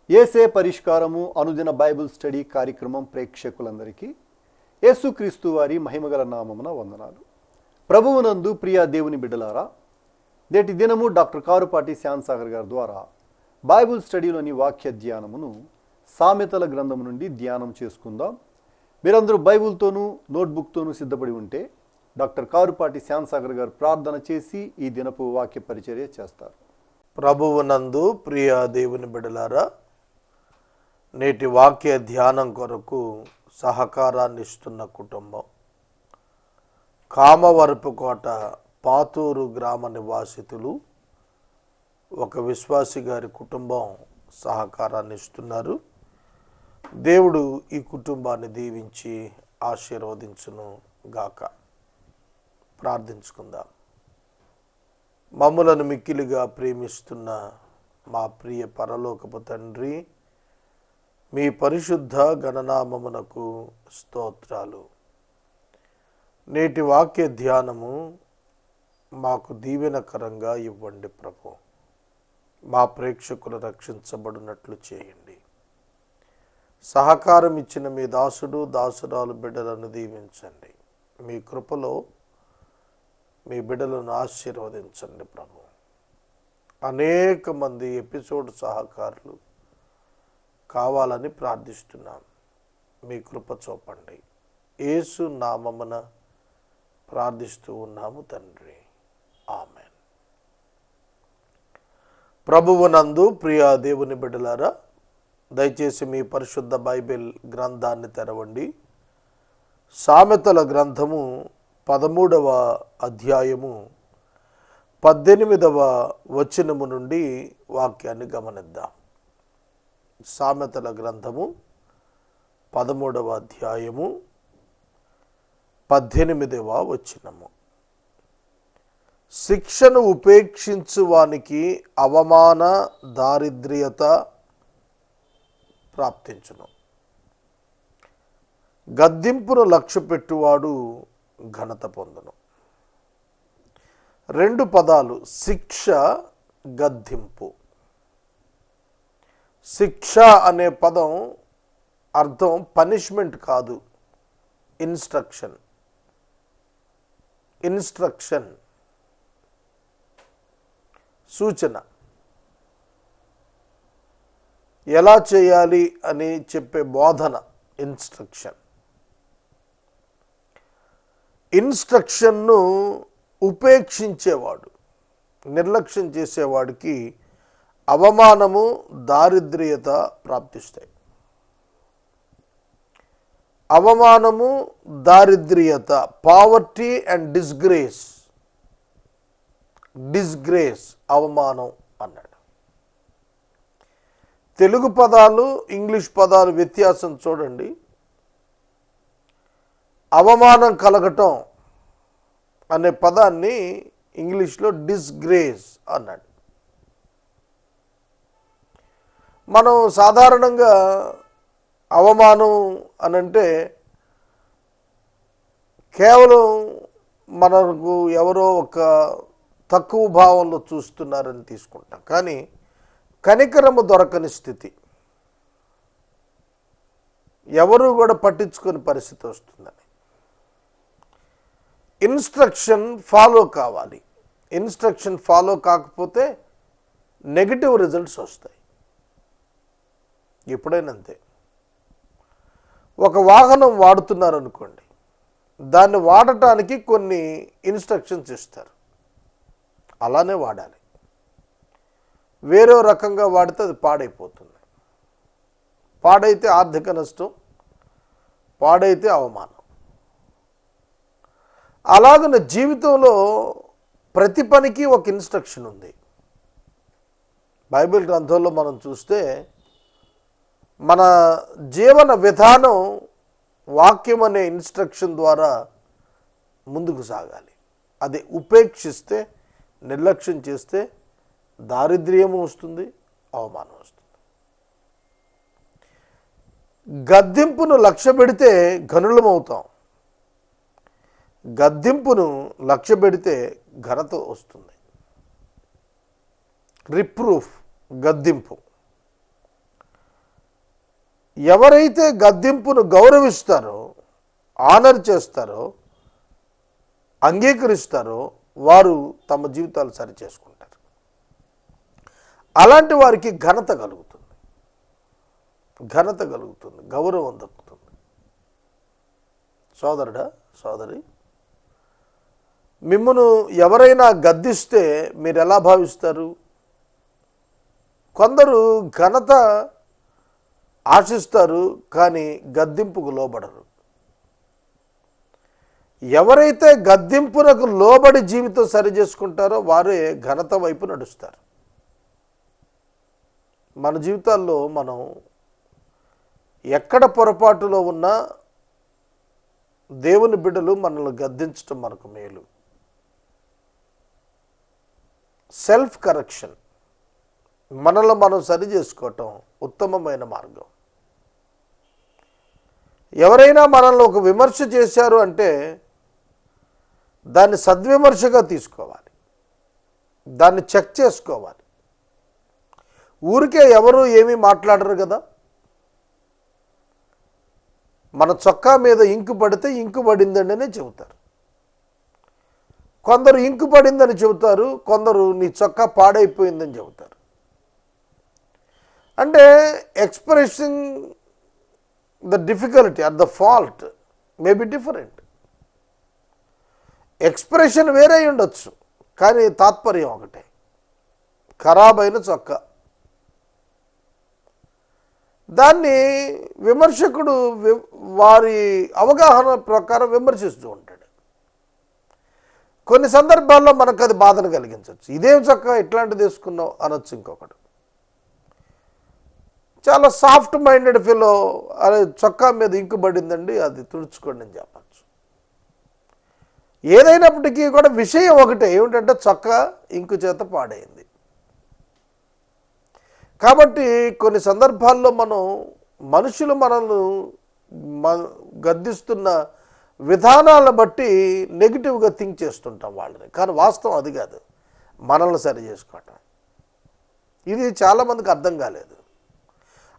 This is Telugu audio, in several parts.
యేసే పరిష్కారము అనుదిన బైబిల్ స్టడీ కార్యక్రమం ప్రేక్షకులందరికీ యేసుక్రీస్తు వారి మహిమగల నామమున వందనాలు. ప్రభువునందు ప్రియ దేవుని బిడ్డలారా, నేటి దినము డాక్టర్ కారుపాటి శ్యాన్సాగర్ గారి ద్వారా బైబిల్ స్టడీలోని వాక్య ధ్యానమును సామెతల గ్రంథం నుండి ధ్యానం చేసుకుందాం. మీరందరూ బైబిల్తోనూ నోట్బుక్తోనూ సిద్ధపడి ఉంటే డాక్టర్ కారుపాటి శ్యాన్సాగర్ గారు ప్రార్థన చేసి ఈ దినపు వాక్య పరిచర్య చేస్తారు. ప్రభువునందు ప్రియ దేవుని బిడ్డలారా, నేటి వాక్య ధ్యానం కొరకు సహకారాన్ని ఇస్తున్న కుటుంబం కామవరపుకోట పాతూరు గ్రామ నివాసితులు ఒక విశ్వాసి గారి కుటుంబం సహకారాన్ని ఇస్తున్నారు. దేవుడు ఈ కుటుంబాన్ని దీవించి ఆశీర్వదించును గాక. ప్రార్థించుకుందాం. మమ్ములను మిక్కిలిగా ప్రేమిస్తున్న మా ప్రియ పరలోకపు తండ్రి, మీ పరిశుద్ధ గణనామమునకు స్తోత్రాలు. నేటి వాక్య ధ్యానము మాకు దీవెనకరంగా ఇవ్వండి ప్రభు. మా ప్రేక్షకులు రక్షించబడినట్లు చేయండి. సహకారం ఇచ్చిన మీ దాసుడు దాసురాలు బిడ్డలను దీవించండి. మీ కృపలో మీ బిడ్డలను ఆశీర్వదించండి ప్రభు. అనేక మంది ఎపిసోడ్ సహకారులు కావాలని ప్రార్థిస్తున్నాం. మీ కృప చూపండి. యేసు నామమున ప్రార్థిస్తూ ఉన్నాము తండ్రి, ఆమెన్. ప్రభువునందు ప్రియ దేవుని బిడ్డలారా, దయచేసి మీ పరిశుద్ధ బైబిల్ గ్రంథాన్ని తెరవండి. సామెతల గ్రంథము 13వ అధ్యాయము 18వ వచనము నుండి వాక్యాన్ని గమనిద్దాం. సామెతల గ్రంథము 13వ అధ్యాయము 18వ వచనము. శిక్షను ఉపేక్షించు వానికి అవమాన దారిద్ర్యత ప్రాప్తించును. గద్దింపును లక్ష్యపెట్టువాడు ఘనత పొందును. రెండు పదాలు, శిక్ష, గద్దింపు. శిక్ష అనే పదం అర్థం పనిష్మెంట్ కాదు, ఇన్స్ట్రక్షన్. ఇన్స్ట్రక్షన్ సూచన, ఎలా చేయాలి అని చెప్పే బోధన ఇన్స్ట్రక్షన్. ఇన్స్ట్రక్షన్ను ఉపేక్షించేవాడు, నిర్లక్ష్యం చేసేవాడికి అవమానము దారిద్ర్యత ప్రాప్తిస్తాయి. అవమానము దారిద్ర్యత, పావర్టీ అండ్ డిస్గ్రేస్. డిస్గ్రేస్ అవమానం అన్నాడు. తెలుగు పదాలు ఇంగ్లీష్ పదాలు వ్యత్యాసం చూడండి. అవమానం కలగటం అనే పదాన్ని ఇంగ్లీష్లో డిస్గ్రేస్ అన్నాడు. మనం సాధారణంగా అవమానం అనంటే కేవలం మనకు ఎవరో ఒక తక్కువ భావంలో చూస్తున్నారని తీసుకుంటాం. కానీ కనికరము దొరకని స్థితి, ఎవరు కూడా పట్టించుకునే పరిస్థితి వస్తుందని. ఇన్స్ట్రక్షన్ ఫాలో కావాలి. ఇన్స్ట్రక్షన్ ఫాలో కాకపోతే నెగిటివ్ రిజల్ట్స్ వస్తాయి. ఎప్పుడైనా అంతే. ఒక వాహనం వాడుతున్నారనుకోండి, దాన్ని వాడటానికి కొన్ని ఇన్స్ట్రక్షన్స్ ఇస్తారు, అలానే వాడాలి. వేరే రకంగా వాడితే అది పాడైపోతుంది. పాడైతే ఆర్థిక నష్టం, పాడైతే అవమానం. అలాగన జీవితంలో ప్రతి పనికి ఒక ఇన్స్ట్రక్షన్ ఉంది. బైబిల్ గ్రంథంలో మనం చూస్తే మన జీవన విధానం వాక్యం అనే ఇన్స్ట్రక్షన్ ద్వారా ముందుకు సాగాలి. అది ఉపేక్షిస్తే, నిర్లక్ష్యం చేస్తే దారిద్ర్యము వస్తుంది, అవమానం వస్తుంది. గద్దింపును లక్ష్య పెడితే ఘనులమవుతాం. గద్దింపును లక్ష్య పెడితే ఘనత వస్తుంది. రిప్రూఫ్, గద్దింపు. ఎవరైతే గద్దింపును గౌరవిస్తారో, ఆనర్ చేస్తారో, అంగీకరిస్తారో వారు తమ జీవితాలు సరి చేసుకుంటారు. అలాంటి వారికి ఘనత కలుగుతుంది, గౌరవం దక్కుతుంది. సోదరుడా, సోదరి, మిమ్మును ఎవరైనా గద్దిస్తే మీరు ఎలా భావిస్తారు? కొందరు ఘనత ఆశిస్తారు, కానీ గద్దింపుకు లోబడరు. ఎవరైతే గద్దింపునకు లోబడి జీవితం సరి చేసుకుంటారో వారే ఘనత వైపు నడుస్తారు. మన జీవితాల్లో మనం ఎక్కడ పొరపాటులో ఉన్నా దేవుని బిడ్డలు మనల్ని గద్దించటం మనకు మేలు. సెల్ఫ్ కరెక్షన్, మనల్ని మనం సరి చేసుకోవటం ఉత్తమమైన మార్గం. ఎవరైనా మనల్ని ఒక విమర్శ చేశారు అంటే దాన్ని సద్విమర్శగా తీసుకోవాలి, దాన్ని చెక్ చేసుకోవాలి. ఊరికే ఎవరు ఏమీ మాట్లాడరు కదా. మన చొక్కా మీద ఇంకు పడితే ఇంకు పడిందనే చెబుతారు. కొందరు ఇంకు పడిందని చెబుతారు, కొందరు నీ చొక్కా పాడైపోయిందని చెబుతారు. అంటే expressing the difficulty or the fault may be different. Expression వేరే ఉండొచ్చు, కానీ తాత్పర్యం ఒకటే. ఖరాబ్ అయిన చొక్కా, దాన్ని విమర్శకుడు వారి అవగాహన ప్రకారం విమర్శిస్తూ ఉంటాడు. కొన్ని సందర్భాల్లో మనకు అది బాధను కలిగించవచ్చు. ఇదేం చొక్కా ఇట్లాంటిది వేసుకున్నావు అనొచ్చు ఇంకొకడు. చాలా సాఫ్ట్ మైండెడ్ ఫీలో అదే చొక్కా మీద ఇంకు పడిందండి, అది తుడుచుకోండి అని చెప్పచ్చు. ఏదైనప్పటికీ కూడా విషయం ఒకటే, ఏమిటంటే చొక్కా ఇంకు చేత పాడైంది. కాబట్టి కొన్ని సందర్భాల్లో మనుషులు మనల్ని గద్దిస్తున్న విధానాలను బట్టి నెగిటివ్గా థింక్ చేస్తుంటాం వాళ్ళని. కానీ వాస్తవం అది కాదు, మనల్ని సరి చేసుకోవటం. ఇది చాలామందికి అర్థం కాలేదు.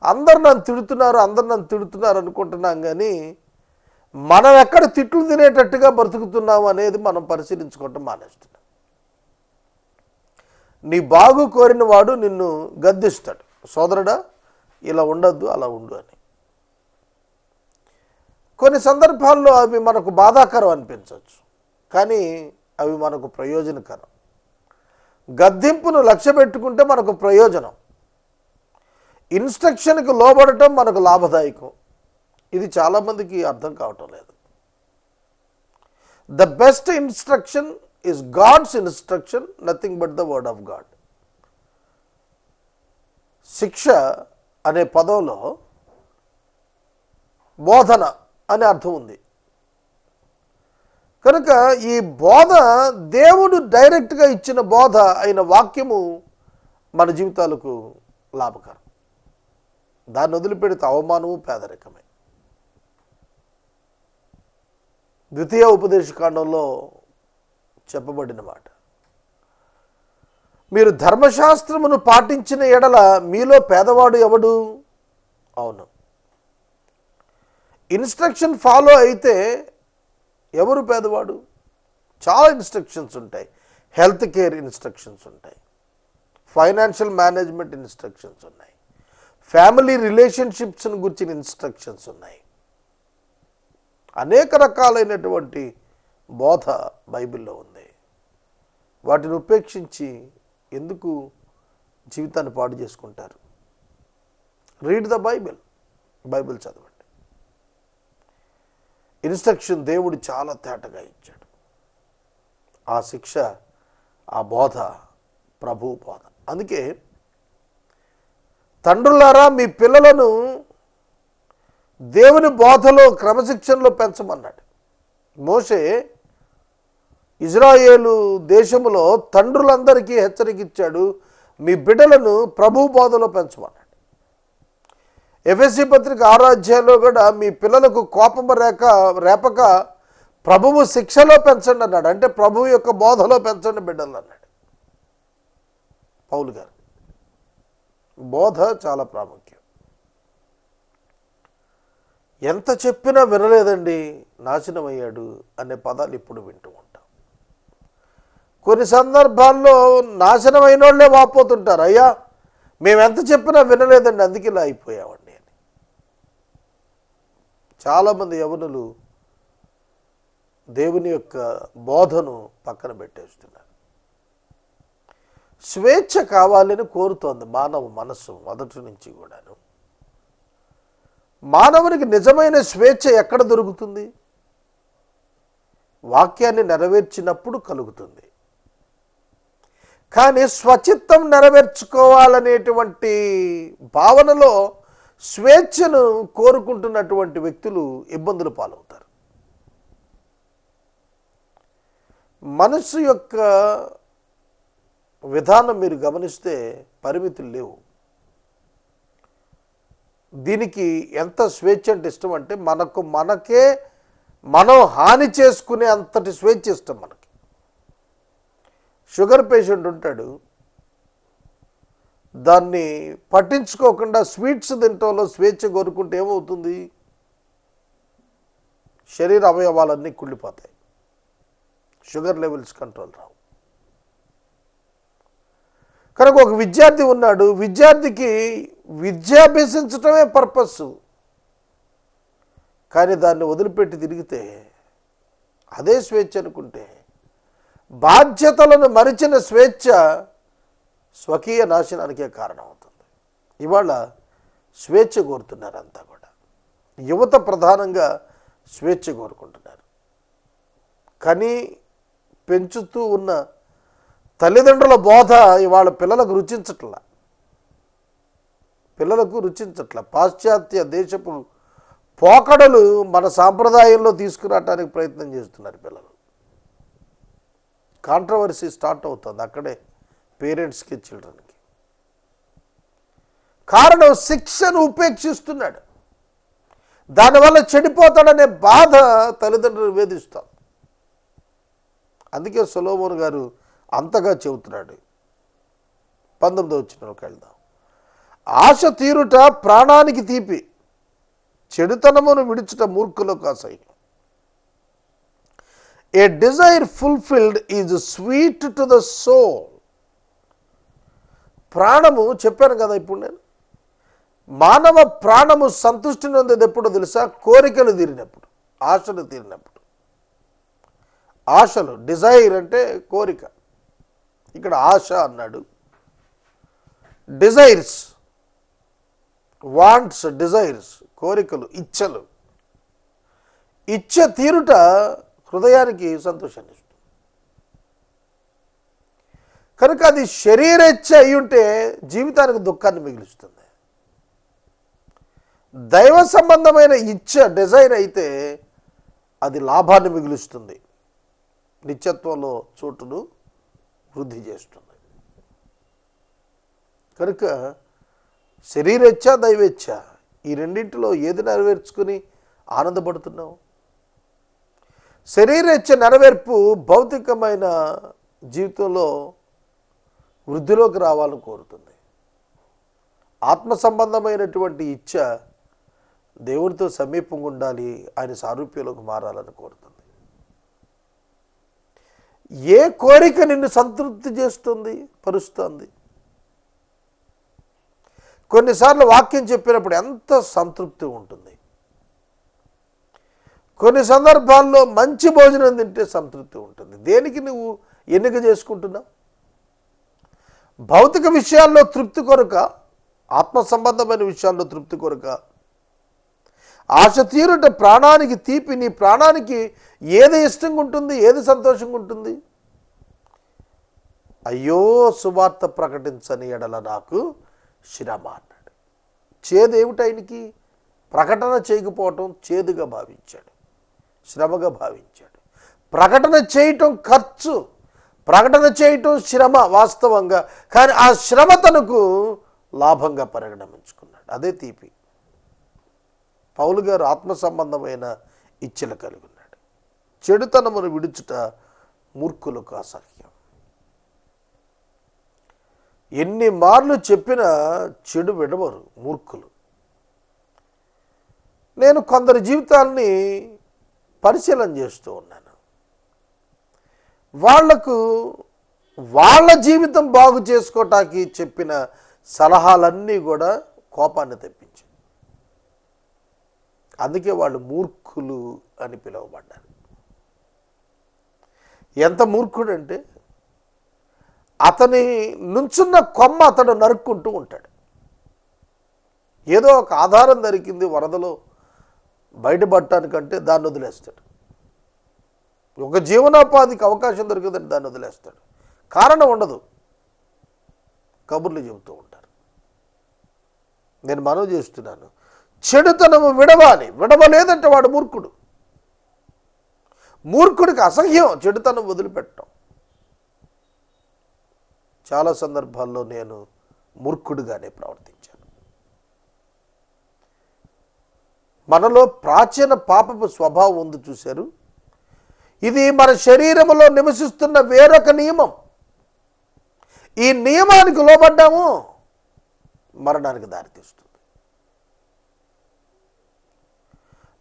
అందరు నన్ను తిడుతున్నారు అనుకుంటున్నాం, కానీ మనం ఎక్కడ తిట్లు తినేటట్టుగా బ్రతుకుతున్నాం అనేది మనం పరిశీలించుకోవటం మానేస్తున్నాం. నీ బాగు కోరిన వాడు నిన్ను గద్దిస్తాడు, సోదరుడా ఇలా ఉండద్దు అలా ఉండు అని. కొన్ని సందర్భాల్లో అవి మనకు బాధాకరం అనిపించవచ్చు, కానీ అవి మనకు ప్రయోజనకరం. గద్దింపును లక్ష్య పెట్టుకుంటే మనకు ప్రయోజనం, ఇన్స్ట్రక్షన్కి లోబడటం మనకు లాభదాయకం. ఇది చాలామందికి అర్థం కావటం లేదు. The best instruction is God's instruction, nothing but the word of God. శిక్ష అనే పదంలో బోధన అనే అర్థం ఉంది కనుక ఈ బోధ దేవుడు డైరెక్ట్గా ఇచ్చిన బోధ అయిన వాక్యము మన జీవితాలకు లాభకరం. దాన్ని వదిలిపెడితే అవమానము పేదరికమే. ద్వితీయ ఉపదేశకాండంలో చెప్పబడిన మాట, మీరు ధర్మశాస్త్రమును పాటించిన ఎడల మీలో పేదవాడు ఎవడు? అవును, ఇన్స్ట్రక్షన్ ఫాలో అయితే ఎవరు పేదవాడు? చాలా ఇన్స్ట్రక్షన్స్ ఉంటాయి. హెల్త్ కేర్ ఇన్స్ట్రక్షన్స్ ఉంటాయి, ఫైనాన్షియల్ మేనేజ్మెంట్ ఇన్స్ట్రక్షన్స్ ఉన్నాయి, ఫ్యామిలీ రిలేషన్షిప్స్ని గురించిన ఇన్స్ట్రక్షన్స్ ఉన్నాయి. అనేక రకాలైనటువంటి బోధ బైబిల్లో ఉంది. వాటిని ఉపేక్షించి ఎందుకు జీవితాన్ని పాడు చేసుకుంటారు? రీడ్ ద బైబిల్ చదవండి. ఇన్స్ట్రక్షన్ దేవుడు చాలా తేటగా ఇచ్చాడు. ఆ శిక్ష, ఆ బోధ ప్రభువు బోధ. అందుకే తండ్రులారా మీ పిల్లలను దేవుని బోధలో క్రమశిక్షణలో పెంచమన్నాడు. మోషే ఇజ్రాయేలు దేశములో తండ్రులందరికీ హెచ్చరిక ఇచ్చాడు, మీ బిడ్డలను ప్రభు బోధలో పెంచమన్నాడు. ఎఫెసీ పత్రిక 6వ అధ్యాయంలో కూడా మీ పిల్లలకు కోపము రేపక ప్రభువు శిక్షలో పెంచండి అన్నాడు. అంటే ప్రభువు యొక్క బోధలో పెంచండి బిడ్డలు అన్నాడు పౌలు గారు. బోధ చాలా ప్రాముఖ్యం. ఎంత చెప్పినా వినలేదండి, నాశనమయ్యాడు అనే పదాలు ఇప్పుడు వింటూ ఉంటాం. కొన్ని సందర్భాల్లో నాశనమైన వాళ్ళే వాపోతుంటారు, అయ్యా మేము ఎంత చెప్పినా వినలేదండి, అందుకే ఇలా అయిపోయామండి అని. చాలామంది యవనులు దేవుని యొక్క బోధను పక్కన పెట్టేస్తున్నారు. స్వేచ్ఛ కావాలని కోరుతోంది మానవ మనస్సు మొదటి నుంచి కూడాను. మానవునికి నిజమైన స్వేచ్ఛ ఎక్కడ దొరుకుతుంది? వాక్యాన్ని నెరవేర్చినప్పుడు కలుగుతుంది. కానీ స్వచిత్తం నెరవేర్చుకోవాలనేటువంటి భావనలో స్వేచ్ఛను కోరుకుంటున్నటువంటి వ్యక్తులు ఇబ్బందులు పాలవుతారు. మనసు యొక్క విధానం మీరు గమనిస్తే పరిమితులు లేవు. దీనికి ఎంత స్వేచ్ఛ అంటే ఇష్టం అంటే మనకే మనం హాని చేసుకునే అంతటి స్వేచ్ఛ ఇష్టం మనకి. షుగర్ పేషెంట్ ఉంటాడు, దాన్ని పట్టించుకోకుండా స్వీట్స్ తింటంలో స్వేచ్ఛ కోరుకుంటే ఏమవుతుంది? శరీర అవయవాలన్నీ కుళ్ళిపోతాయి, షుగర్ లెవెల్స్ కంట్రోల్ రావు. కనుక ఒక విద్యార్థి ఉన్నాడు, విద్యార్థికి విద్య అభ్యసించటమే పర్పస్, కానీ దాన్ని వదిలిపెట్టి తిరిగితే అదే స్వేచ్ఛ అనుకుంటే బాధ్యతలను మరిచిన స్వేచ్ఛ స్వకీయ నాశనానికే కారణమవుతుంది. ఇవాళ స్వేచ్ఛ కోరుతున్నారు అంతా కూడా, యువత ప్రధానంగా స్వేచ్ఛ కోరుకుంటున్నారు. కానీ పెంచుతూ ఉన్న తల్లిదండ్రుల బోధ ఇవాళ పిల్లలకు రుచించట్ల. పాశ్చాత్య దేశపు పోకడలు మన సాంప్రదాయంలో తీసుకురావడానికి ప్రయత్నం చేస్తున్నారు పిల్లలు. కాంట్రవర్సీ స్టార్ట్ అవుతుంది అక్కడే, పేరెంట్స్కి చిల్డ్రన్కి. కారణం శిక్షను ఉపేక్షిస్తున్నాడు, దానివల్ల చెడిపోతాడనే బాధ తల్లిదండ్రులు వేధిస్తాం. అందుకే సొలొమోను గారు అంతగా చెబుతున్నాడు. 19వ వచనంలోకి వెళ్దాం. ఆశ తీరుట ప్రాణానికి తీపి, చెడుతనమును విడుచుట మూర్ఖులకు అసహ్యం. A desire fulfilled is sweet to the soul. ప్రాణము చెప్పాను కదా ఇప్పుడు నేను, మానవ ప్రాణము సంతృష్టి నొందేది ఎప్పుడో తెలుసా? కోరికలు తీరినప్పుడు, ఆశలు తీరినప్పుడు. ఆశలు, డిజైర్ అంటే కోరిక, ఇక్కడ ఆశ అన్నాడు. డిజైర్స్, వాంట్స్, డిజైర్స్, కోరికలు, ఇచ్ఛలు. ఇచ్ఛ తీరుట హృదయానికి సంతోషాన్ని ఇస్తుంది. కనుక అది శరీరేచ్ఛ అయి ఉంటే జీవితానికి దుఃఖాన్ని మిగిలిస్తుంది. దైవ సంబంధమైన ఇచ్ఛ, డిజైర్ అయితే అది లాభాన్ని మిగులుస్తుంది, నిత్యత్వంలో చోటును వృద్ధి చేస్తుంది. కనుక శరీరేచ్ఛ, దైవేచ్ఛ, ఈ రెండింటిలో ఏది నెరవేర్చుకుని ఆనందపడుతున్నావు? శరీరేచ్ఛ నెరవేర్పు భౌతికమైన జీవితంలో వృద్ధిలోకి రావాలని కోరుతుంది. ఆత్మ సంబంధమైనటువంటి ఇచ్ఛ దేవునితో సమీపంగా ఉండాలి, ఆయన సారూప్యంలోకి మారాలని కోరుతుంది. ఏ కోరిక నిన్ను సంతృప్తి చేస్తుంది, పరుస్తుంది? కొన్నిసార్లు వాక్యం చెప్పినప్పుడు ఎంత సంతృప్తి ఉంటుంది, కొన్ని సందర్భాల్లో మంచి భోజనం తింటే సంతృప్తి ఉంటుంది. దేనికి నువ్వు ఎన్నిక చేసుకుంటున్నావు? భౌతిక విషయాల్లో తృప్తి కొరక, ఆత్మ సంబంధమైన విషయాల్లో తృప్తి కొరక? ఆశ తీరుట ప్రాణానికి తీపి. నీ ప్రాణానికి ఏది ఇష్టంగా ఉంటుంది, ఏది సంతోషంగా ఉంటుంది? అయ్యో సువార్త ప్రకటించని ఎడల నాకు శ్రమ అన్నాడు. చేదు ఏమిటి ఆయనకి? ప్రకటన చేయకపోవటం చేదుగా భావించాడు, శ్రమగా భావించాడు. ప్రకటన చేయటం ఖర్చు, ప్రకటన చేయటం శ్రమ వాస్తవంగా, కానీ ఆ శ్రమ తనకు లాభంగా పరిగణించుకున్నాడు. అదే తీపి. పౌలు గారు ఆత్మ సంబంధమైన ఇచ్ఛలు కలిగి ఉన్నాడు. చెడుతనమును విడుచుట మూర్ఖులకు అసహ్యం. ఎన్ని మార్లు చెప్పినా చెడు విడవరు మూర్ఖులు. నేను కొందరి జీవితాల్ని పరిశీలన చేస్తూ ఉన్నాను. వాళ్లకు వాళ్ళ జీవితం బాగు చేసుకోవటానికి చెప్పిన సలహాలన్నీ కూడా కోపాన్ని తెప్పించాయి. అందుకే వాళ్ళు మూర్ఖులు అని పిలువబడ్డారు. ఎంత మూర్ఖుడంటే అతని నుంచున్న కొమ్మ అతడు నరుక్కుంటూ ఉంటాడు. ఏదో ఒక ఆధారం దొరికింది వరదలో బయటపడటానికంటే దాన్ని వదిలేస్తాడు. ఒక జీవనోపాధికి అవకాశం దొరికిందంటే దాన్ని వదిలేస్తాడు. కారణం ఉండదు, కబుర్లు చెబుతూ ఉంటారు. నేను మనవి చేస్తున్నాను, చెడుతనము విడవాలి. విడవలేదంటే వాడు మూర్ఖుడు. మూర్ఖుడికి అసహ్యం చెడుతనం వదిలిపెట్టడం. చాలా సందర్భాల్లో నేను మూర్ఖుడిగానే ప్రవర్తించాను. మనలో ప్రాచీన పాపపు స్వభావం ఉంది, చూశారు. ఇది మన శరీరంలో నివసిస్తున్న వేరొక నియమం. ఈ నియమానికి లోబడ్డాము, మరణానికి దారితీస్తుంది.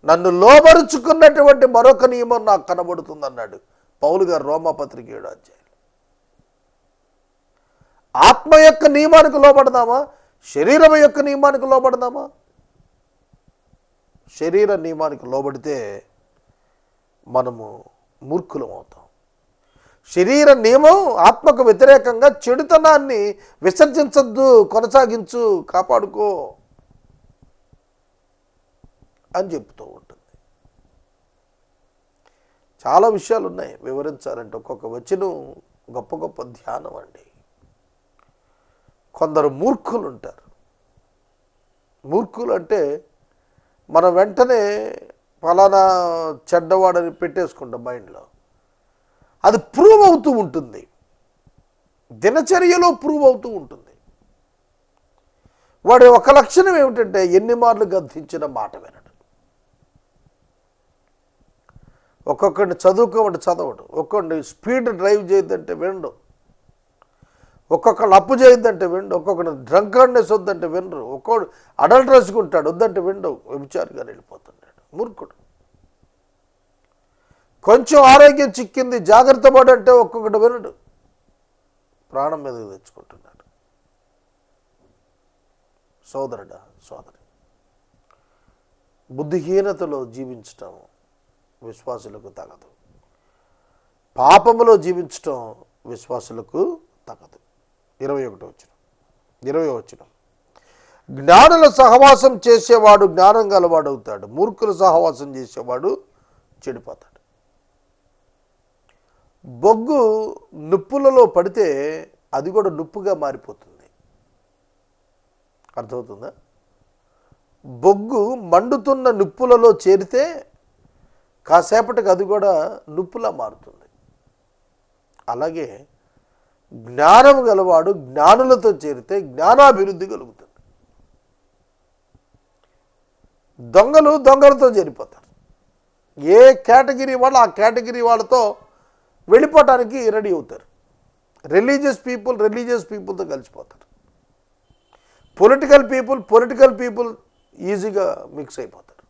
నన్ను లోబరుచుకున్నటువంటి మరొక నియమం నాకు కనబడుతుంది అన్నాడు పౌలు గారు రోమాపత్రిక 7వ అధ్యాయం. ఆత్మ యొక్క నియమానికి లోబడదామా, శరీరం యొక్క నియమానికి లోబడదామా? శరీర నియమానికి లోబడితే మనము మూర్ఖులం అవుతాం. శరీర నియమం ఆత్మకు వ్యతిరేకంగా చెడుతనాన్ని విసర్జించద్దు, కొనసాగించు, కాపాడుకో అని చెప్తూ ఉంటుంది. చాలా విషయాలు ఉన్నాయి వివరించాలంటే. ఒక్కొక్క వచనం గొప్ప గొప్ప ధ్యానం అండి. కొందరు మూర్ఖులు ఉంటారు. మూర్ఖులు అంటే మనం వెంటనే ఫలానా చెడ్డవాడని పెట్టేసుకుంటాం మైండ్లో. అది ప్రూవ్ అవుతూ ఉంటుంది, దినచర్యలో ప్రూవ్ అవుతూ ఉంటుంది. వాడి ఒక లక్షణం ఏమిటంటే ఎన్ని మార్లు గద్దించిన మాట వినడు. ఒక్కొక్కడిని చదువుకోమంటే చదవడు, ఒక్కొక్కడిని స్పీడ్ డ్రైవ్ చేయొద్దంటే వినడు, ఒక్కొక్కళ్ళు అప్పు చేయొద్దంటే వినడు, ఒక్కొక్కడిని డ్రంకర్నెస్ వద్దంటే వినరు, ఒక్కొక్కడు అడల్ట్రస్గా ఉంటాడు, వద్దంటే వినడు, వ్యభిచారిగా వెళ్ళిపోతున్నాడు. మూర్ఖుడు. కొంచెం ఆరోగ్యం చిక్కింది జాగ్రత్త పడంటే ఒక్కొక్కటి వినడు, ప్రాణం మీదకి తెచ్చుకుంటున్నాడు. సోదరుడా, సోదరి, బుద్ధిహీనతలో జీవించటం విశ్వాసులకు తగదు. పాపములో జీవించటం విశ్వాసులకు తగదు. 20వ వచనం. జ్ఞానుల సహవాసం చేసేవాడు జ్ఞానం గలవాడు అవుతాడు, మూర్ఖుల సహవాసం చేసేవాడు చెడిపోతాడు. బొగ్గు నిప్పులలో పడితే అది కూడా నిప్పుగా మారిపోతుంది. అర్థమవుతుందా? బొగ్గు మండుతున్న నిప్పులలో చేరితే కాసేపటికి అది కూడా నిప్పులా మారుతుంది. అలాగే జ్ఞానం గలవాడు జ్ఞానులతో చేరితే జ్ఞానాభివృద్ధి కలుగుతుంది. దొంగలు దొంగలతో చేరిపోతారు. ఏ కేటగిరీ వాళ్ళు ఆ కేటగిరీ వాళ్ళతో వెళ్ళిపోవటానికి రెడీ అవుతారు. రిలీజియస్ పీపుల్తో కలిసిపోతారు. పొలిటికల్ పీపుల్ ఈజీగా మిక్స్ అయిపోతారు.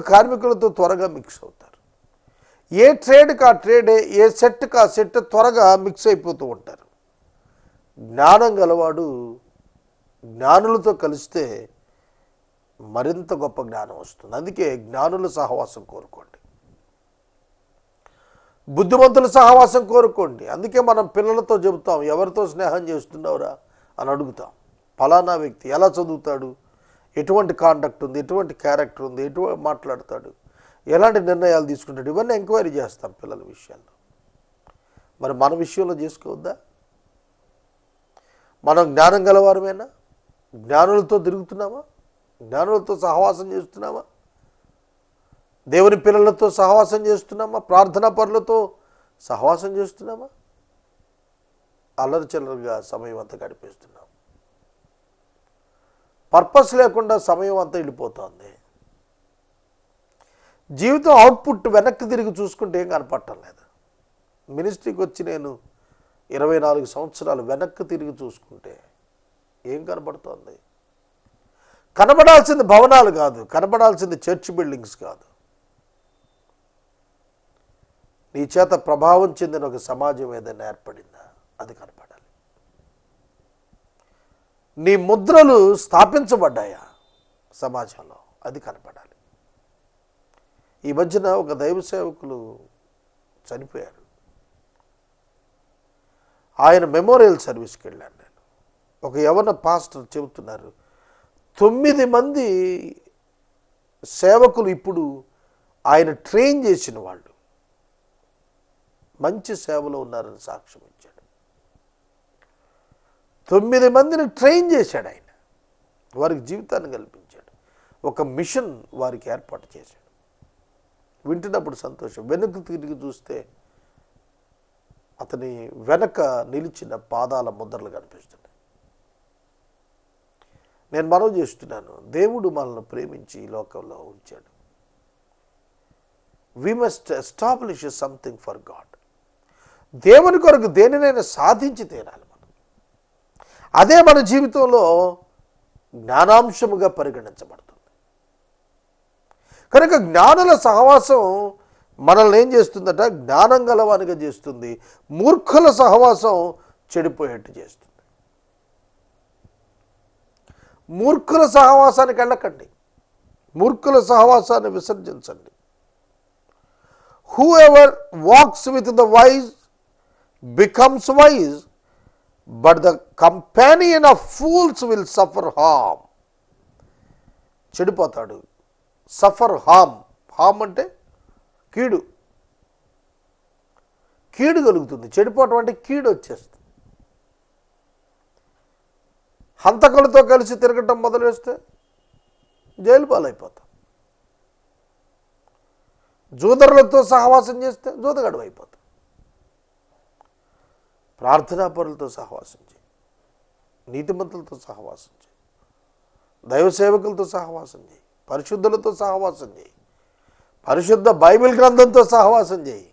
కార్మికులతో త్వరగా మిక్స్ అవుతారు. ఏ ట్రేడ్కి ఆ ట్రేడే, ఏ సెట్కి ఆ సెట్ త్వరగా మిక్స్ అయిపోతూ ఉంటారు. జ్ఞానం గలవాడు జ్ఞానులతో కలిస్తే మరింత గొప్ప జ్ఞానం వస్తుంది. అందుకే జ్ఞానుల సహవాసం కోరుకోండి, బుద్ధిమంతుల సహవాసం కోరుకోండి. అందుకే మనం పిల్లలతో చెబుతాం, ఎవరితో స్నేహం చేస్తున్నావురా అని అడుగుతాం. ఫలానా వ్యక్తి ఎలా చదువుతాడు, ఎటువంటి కాండక్ట్ ఉంది, ఎటువంటి క్యారెక్టర్ ఉంది, ఎటువంటి మాట్లాడతాడు, ఎలాంటి నిర్ణయాలు తీసుకుంటాడు, ఇవన్నీ ఎంక్వైరీ చేస్తాం పిల్లల విషయాల్లో. మరి మన విషయంలో చేసుకోవద్దా? మనం జ్ఞానం గలవారమేనా? జ్ఞానులతో తిరుగుతున్నామా? జ్ఞానులతో సహవాసం చేస్తున్నామా? దేవుని పిల్లలతో సహవాసం చేస్తున్నామా? ప్రార్థనా పరులతో సహవాసం చేస్తున్నామా? అల్లరి చిల్లరగా సమయం అంతా గడిపేస్తున్నాం. పర్పస్ లేకుండా సమయం అంతా వెళ్ళిపోతుంది. జీవితం అవుట్పుట్ వెనక్కి తిరిగి చూసుకుంటే ఏం కనపడటం లేదు. మినిస్ట్రీకి వచ్చి నేను 24 సంవత్సరాలు వెనక్కి తిరిగి చూసుకుంటే ఏం కనపడుతోంది? కనబడాల్సింది భవనాలు కాదు, కనబడాల్సింది చర్చ్ బిల్డింగ్స్ కాదు. నీ చేత ప్రభావం చెందిన ఒక సమాజం ఏదైనా ఏర్పడిందా, అది కనపడాలి. నీ ముద్రలు స్థాపించబడ్డాయా సమాజంలో, అది కనపడాలి. ఈ మధ్యన ఒక దైవ సేవకులు చనిపోయారు. ఆయన మెమోరియల్ సర్వీస్కి వెళ్ళాను నేను. ఒక యవన పాస్టర్ చెబుతున్నారు, 9 మంది సేవకులు ఇప్పుడు ఆయన ట్రైన్ చేసిన వాళ్ళు మంచి సేవలో ఉన్నారని సాక్ష్యం ఇచ్చాడు. 9 మందిని ట్రైన్ చేశాడు ఆయన, వారికి జీవితాన్ని కల్పించాడు, ఒక మిషన్ వారికి ఏర్పాటు చేశాడు. వింటున్నప్పుడు సంతోషం. వెనుక తిరిగి చూస్తే అతని వెనక నిలిచిన పాదాల ముద్రలు కనిపిస్తున్నాయి. నేను మనవి చేస్తున్నాను, దేవుడు మనల్ని ప్రేమించి ఈ లోకంలో ఉంచాడు. We must establish something for God. దేవుని కొరకు దేనినైనా సాధించి తీరాలి మనం. అదే మన జీవితంలో జ్ఞానాంశముగా పరిగణించబడుతుంది. కనుక జ్ఞానుల సహవాసం మనల్ని ఏం చేస్తుందట, జ్ఞానం గలవానిగా చేస్తుంది. మూర్ఖుల సహవాసం చెడిపోయేట్టు చేస్తుంది. మూర్ఖుల సహవాసానికి వెళ్ళకండి, మూర్ఖుల సహవాసాన్ని విసర్జించండి. Whoever walks with the wise becomes wise, but the companion of fools will suffer harm. చెడిపోతాడు. సఫర్ హామ్. హామ్ అంటే కీడు, కీడు కలుగుతుంది. చెడిపోవటం అంటే కీడు వచ్చేస్తుంది. హంతకులతో కలిసి తిరగటం మొదలు వేస్తే జైలు పాలైపోతాం. జూదరులతో సహవాసం చేస్తే జూదగడు అయిపోతాం. ప్రార్థనాపరులతో సహవాసం చేయి, నీతిమంతులతో సహవాసం చేయి, దైవ సేవకులతో సహవాసం చేయి, పరిశుద్ధులతో సహవాసం చేయి, పరిశుద్ధ బైబిల్ గ్రంథంతో సహవాసం చేయి.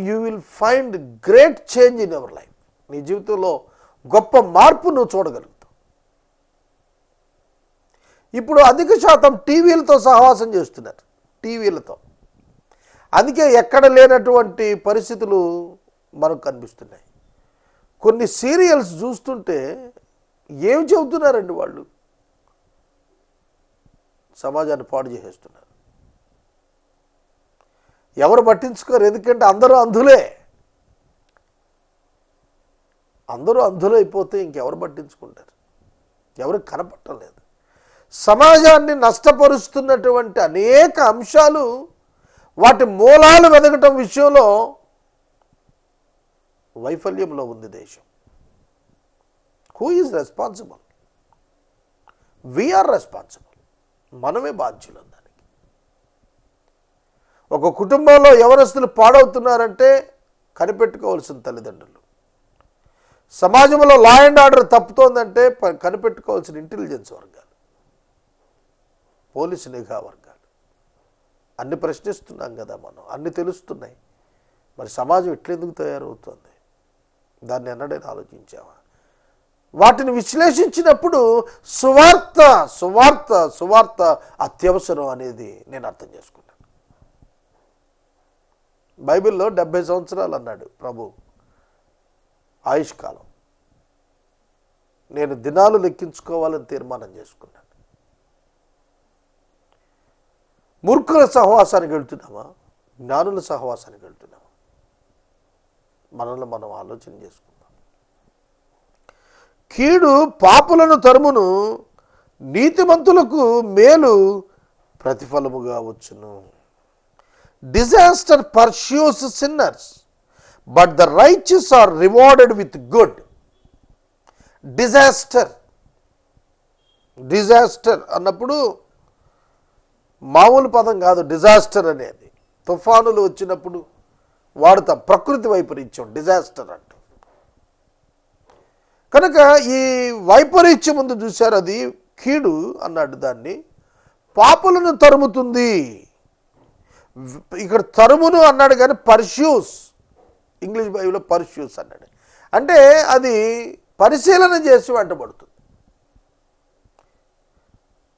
You will find great change in your life. నీ జీవితంలో గొప్ప మార్పు నువ్వు చూడగలుగుతావు. ఇప్పుడు అధిక శాతం టీవీలతో సహవాసం చేస్తున్నారు, టీవీలతో. అందుకే ఎక్కడ లేనటువంటి పరిస్థితులు మనకు కనిపిస్తున్నాయి. కొన్ని సీరియల్స్ చూస్తుంటే ఏం చెబుతున్నారండి వాళ్ళు, సమాజాన్ని పాడు చేసేస్తున్నారు. ఎవరు పట్టించుకోరు, ఎందుకంటే అందరూ అంధులే. అందరూ అంధులైపోతే ఇంకెవరు పట్టించుకుంటారు, ఎవరు కనపట్టలేదు. సమాజాన్ని నష్టపరుస్తున్నటువంటి అనేక అంశాలు, వాటి మూలాలు వెదకటం విషయంలో వైఫల్యంలో ఉంది దేశం. Who is responsible? We are responsible. మనమే బాధ్యులు దానికి. ఒక కుటుంబంలో యవనస్తులు పాడవుతున్నారంటే కనిపెట్టుకోవాల్సిన తల్లిదండ్రులు. సమాజంలో లా అండ్ ఆర్డర్ తప్పుతోందంటే కనిపెట్టుకోవాల్సిన ఇంటెలిజెన్స్ వర్గాలు, పోలీసు నిఘా వర్గాలు. అన్ని ప్రశ్నిస్తున్నాం కదా మనం, అన్ని తెలుస్తున్నాయి. మరి సమాజం ఎట్లెందుకు తయారవుతుంది, దాన్ని ఎన్నడైనా ఆలోచించావా? వాటిని విశ్లేషించినప్పుడు సువార్త సువార్త సువార్త అత్యవసరం అనేది నేను అర్థం చేసుకున్నాను. బైబిల్లో 70 సంవత్సరాలు అన్నాడు ప్రభు ఆయుష్కాలం. నేను దినాలు లెక్కించుకోవాలని తీర్మానం చేసుకున్నాను. మూర్ఖుల సహవాసానికి వెళ్తున్నామా, జ్ఞానుల సహవాసానికి వెళ్తున్నామా? మనల్ని మనం ఆలోచన చేసుకుందాం. కీడు పాపులను తరుమును, నీతిమంతులకు మేలు ప్రతిఫలముగా వచ్చును. Disaster pursues sinners, but the righteous are rewarded with good. Disaster, disaster అన్నప్పుడు మామూలు పదం కాదు. డిజాస్టర్ అనేది తుఫానులు వచ్చినప్పుడు వాడుతాం, ప్రకృతి వైపరీత్యం డిజాస్టర్ అంట. కనుక ఈ వైపరీత్యం ముందు చూశారు, అది కీడు అన్నాడు. దాన్ని పాపులను తరుముతుంది. ఇక్కడ తరుమును అన్నాడు కానీ పర్స్యూస్, ఇంగ్లీష్ బైబిల్లో పర్స్యూస్ అన్నాడు. అంటే అది పరిశీలన చేసి వెంటబడుతుంది.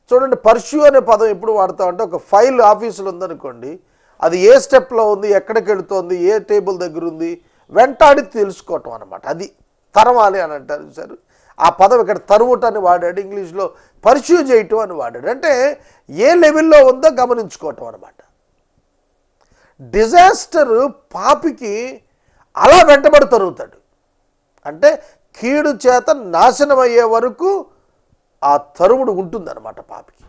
చూడండి, పర్ష్యూ అనే పదం ఎప్పుడు వాడతామంటే, ఒక ఫైల్ ఆఫీసులో ఉందనుకోండి, అది ఏ స్టెప్లో ఉంది, ఎక్కడికి వెళుతోంది, ఏ టేబుల్ దగ్గర ఉంది, వెంటాడి తెలుసుకోవటం అనమాట. అది తరవాలి అని అంటారు సార్. ఆ పదం ఇక్కడ తరువుట అని వాడాడు, ఇంగ్లీష్లో పర్ష్యూ చేయటం అని వాడాడు. అంటే ఏ లెవెల్లో ఉందో గమనించుకోవటం అనమాట. డిజాస్టర్ పాపికి అలా వెంటబడి తరుగుతాడు. అంటే కీడు చేత నాశనం అయ్యే వరకు ఆ తరుముడు ఉంటుందన్నమాట పాపికి.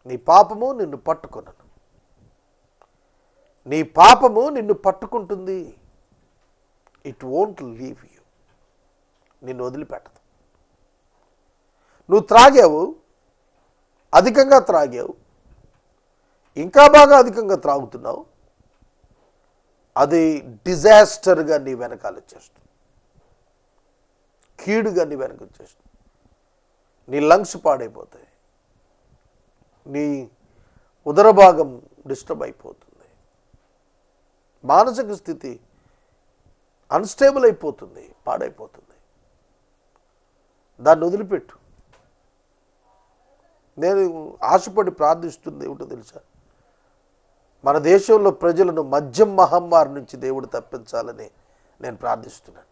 నీ పాపము నిన్ను పట్టుకున్నాను, నీ పాపము నిన్ను పట్టుకుంటుంది. ఇట్ వోంట్ లీవ్ యూ, నిన్ను వదిలిపెట్టదు. నువ్వు త్రాగావు, అధికంగా త్రాగావు, ఇంకా బాగా అధికంగా త్రాగుతున్నావు, అది డిజాస్టర్గా నీ వెనకాల వచ్చేస్తుంది, కీడుగా నీ వెనక వచ్చేస్తుంది. నీ లంగ్స్ పాడైపోతాయి, నీ ఉదర భాగం డిస్టర్బ్ అయిపోతుంది, మానసిక స్థితి అన్స్టేబుల్ అయిపోతుంది, పాడైపోతుంది. దాన్ని వదిలిపెట్టు. నేను ఆశపడి ప్రార్థిస్తుంది ఏమిటో తెలుసా? మన దేశంలో ప్రజలను మద్యం మహమ్మారి నుంచి దేవుడు తప్పించాలని నేను ప్రార్థిస్తున్నాను.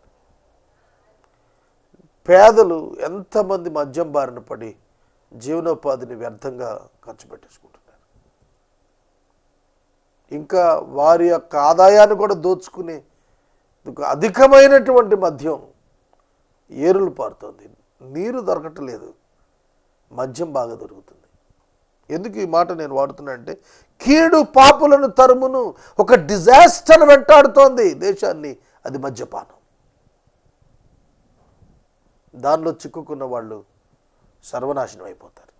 పేదలు ఎంతమంది మద్యం బారిన పడి జీవనోపాధిని వ్యర్థంగా ఖర్చు పెట్టేసుకుంటున్నారు. ఇంకా వారి యొక్క ఆదాయాన్ని కూడా దోచుకునే అధికమైనటువంటి మద్యం ఏరులు పారుతోంది. నీరు దొరకట్లేదు, మద్యం బాగా దొరుకుతుంది. ఎందుకు ఈ మాట నేను వాడుతున్నా అంటే, కీడు పాపులను తరుమును, ఒక డిజాస్టర్ వెంటాడుతోంది దేశాన్ని, అది మద్యపానం. దానిలో చిక్కుకున్న వాళ్ళు సర్వనాశనం అయిపోతారు.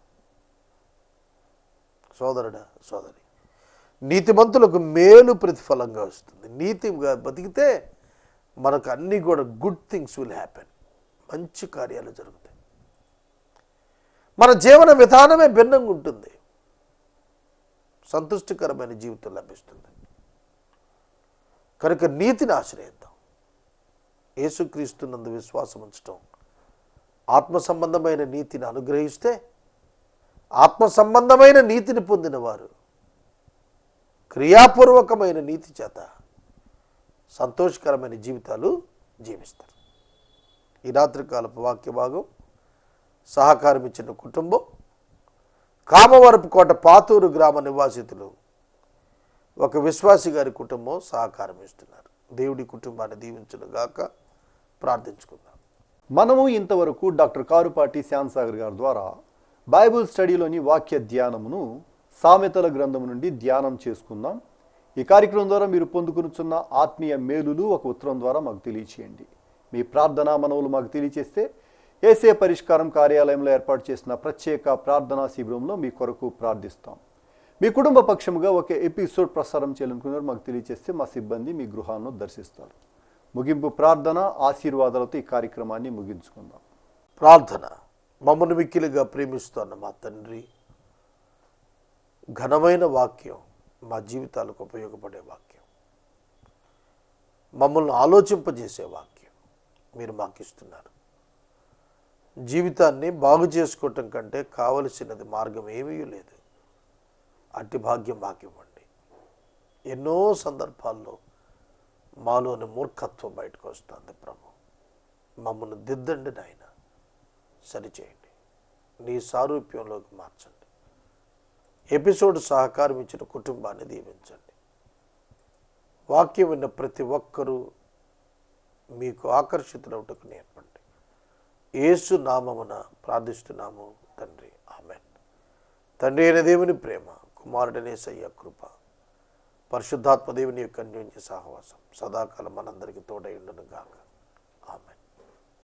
సోదరుడా, సోదరి, నీతిమంతులకు మేలు ప్రతిఫలంగా వస్తుంది. నీతిగా బతికితే మనకు అన్నీ కూడా గుడ్ థింగ్స్ విల్ హ్యాపెన్, మంచి కార్యాలు జరుగుతాయి. మన జీవన విధానమే భిన్నంగా ఉంటుంది, సంతృష్టికరమైన జీవితం లభిస్తుంది. కనుక నీతిని ఆశ్రయిద్దాం. యేసుక్రీస్తునందు విశ్వాసం ఉంచటం ఆత్మ సంబంధమైన నీతిని అనుగ్రహిస్తే, ఆత్మ సంబంధమైన నీతిని పొందిన వారు క్రియాపూర్వకమైన నీతి చేత సంతోషకరమైన జీవితాలు జీవిస్తారు. ఈ రాత్రికాలపు వాక్య భాగం సహకారం ఇచ్చిన కుటుంబం కామవరపుకోట పాతూరు గ్రామ నివాసితులు, ఒక విశ్వాసి గారి కుటుంబం సహకారం ఇస్తున్నారు. దేవుడి కుటుంబాన్ని దీవించును గాక. ప్రార్థించుకుందాం. మనము ఇంతవరకు డాక్టర్ కారుపాటి శ్యాంసాగర్ గారి ద్వారా బైబిల్ స్టడీలోని వాక్య ధ్యానమును సామెతల గ్రంథం నుండి ధ్యానం చేసుకుందాం. ఈ కార్యక్రమం ద్వారా మీరు పొందుకునుచున్న ఆత్మీయ మేలులు ఒక ఉత్తరం ద్వారా మాకు తెలియచేయండి. మీ ప్రార్థనా మనవులు మాకు తెలియచేస్తే ఏసే పరిష్కారం కార్యాలయంలో ఏర్పాటు చేసిన ప్రత్యేక ప్రార్థనా శిబిరంలో మీ కొరకు ప్రార్థిస్తాం. మీ కుటుంబ పక్షముగా ఒక ఎపిసోడ్ ప్రసారం చేయాలనుకున్నారు మాకు తెలియచేస్తే మా సిబ్బంది మీ గృహాలను దర్శిస్తారు. ముగింపు ప్రార్థన ఆశీర్వాదాలతో ఈ కార్యక్రమాన్ని ముగించుకుందాం. ప్రార్థన. మమ్మల్ని మిక్కిలిగా ప్రేమిస్తున్న మా తండ్రి, ఘనమైన వాక్యం, మా జీవితాలకు ఉపయోగపడే వాక్యం, మమ్మల్ని ఆలోచింపజేసే వాక్యం మీరు మాకు ఇస్తున్నారు. జీవితాన్ని బాగు చేసుకోవటం కంటే కావలసినది మార్గం ఏమీ లేదు. అట్టి భాగ్యం మాకు ఇవ్వండి. ఎన్నో సందర్భాల్లో మాలోని మూర్ఖత్వం బయటకు వస్తుంది ప్రభు. మమ్మల్ని దిద్దండి నాయన, సరిచేయండి, నీ సారూప్యంలోకి మార్చండి. ఎపిసోడ్ సహకారం ఇచ్చిన కుటుంబాన్ని దీవించండి. వాక్యం విన్న ప్రతి ఒక్కరూ మీకు ఆకర్షితులవుటకు నేర్పండి. యేసు నామమున ప్రార్థిస్తున్నాము తండ్రి, ఆమేన్. తండ్రి అయిన దేవుని ప్రేమ, కుమారుడనే యేసయ్య కృప, పరిశుద్ధాత్మ దేవుని యొక్క అన్యోన్య సహవాసం సదాకాలం మనందరికీ తోడై ఉండును గాక. ఆమేన్.